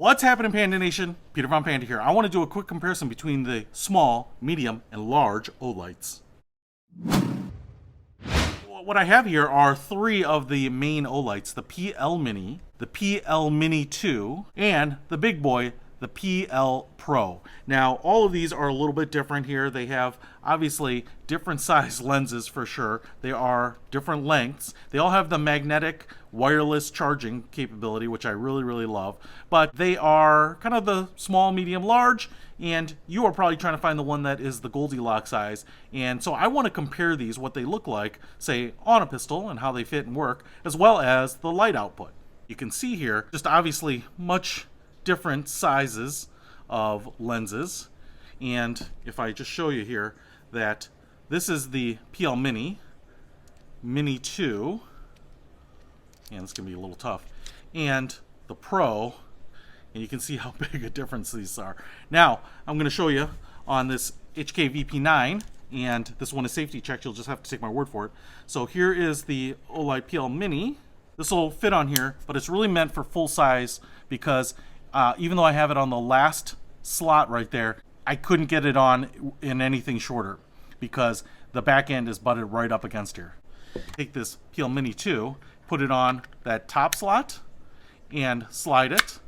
What's happening, Panda Nation? Peter Von Panda here. I want to do a quick comparison between the small, medium, and large Olights. What I have here are three of the main Olights: the PL Mini, the PL Mini 2, and the big boy, the PL Pro. Now, all of these are a little bit different here. They have, obviously, different size lenses for sure. They are different lengths. They all have the magnetic wireless charging capability, which I really love. But they are kind of the small, medium, large, and you are probably trying to find the one that is the Goldilocks size. And so I want to compare these, what they look like, say, on a pistol and how they fit and work, as well as the light output. You can see here, just obviously much different sizes of lenses. And if I just show you here that this is the PL Mini, Mini 2, and it's gonna be a little tough, and the Pro, and you can see how big a difference these are. Now I'm gonna show you on this HK VP9, and this one is safety checked. You'll just have to take my word for it. So here is the Olight PL Mini. This will fit on here, but it's really meant for full size because even though I have it on the last slot right there, I couldn't get it on in anything shorter because the back end is butted right up against here. Take this PL Mini 2, put it on that top slot and slide it,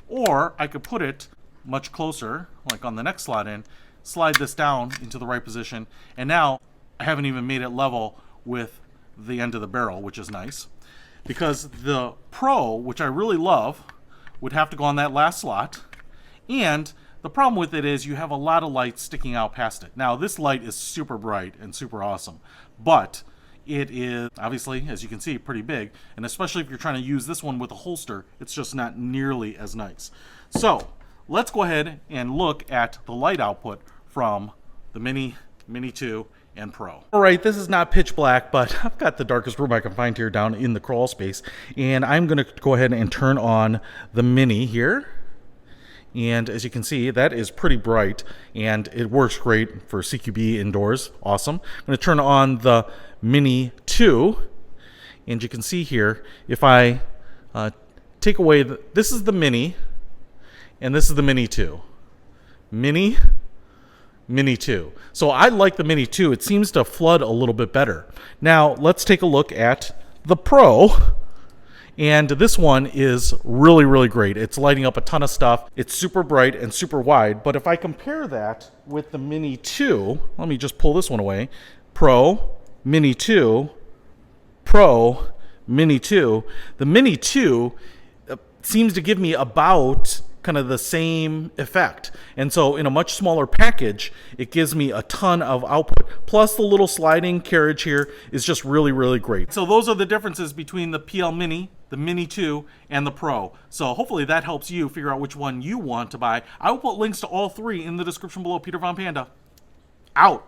or I could put it much closer, like on the next slot in, slide this down into the right position, and now I haven't even made it level with the end of the barrel, which is nice. Because the Pro, which I really love, would have to go on that last slot, and the problem with it is you have a lot of light sticking out past it. Now this light is super bright and super awesome, but it is obviously, as you can see, pretty big, and especially if you're trying to use this one with a holster, it's just not nearly as nice. So let's go ahead and look at the light output from the Mini, Mini 2, and Pro. All right, this is not pitch black, but I've got the darkest room I can find here down in the crawl space, and I'm gonna go ahead and turn on the Mini here. And as you can see, that is pretty bright, and it works great for CQB indoors. Awesome. I'm going to turn on the Mini 2, and you can see here, if I take away, this is the Mini, and this is the Mini 2. Mini, Mini 2. So I like the Mini 2. It seems to flood a little bit better. Now, let's take a look at the Pro. And this one is really great. It's lighting up a ton of stuff. It's super bright and super wide. But if I compare that with the Mini 2, let me just pull this one away. Pro, Mini 2, Pro, Mini 2. The Mini 2 seems to give me about kind of the same effect. And so in a much smaller package, it gives me a ton of output. Plus the little sliding carriage here is just really great. So those are the differences between the PL Mini, the Mini 2, and the Pro. So hopefully that helps you figure out which one you want to buy. I will put links to all three in the description below. Peter Von Panda, out.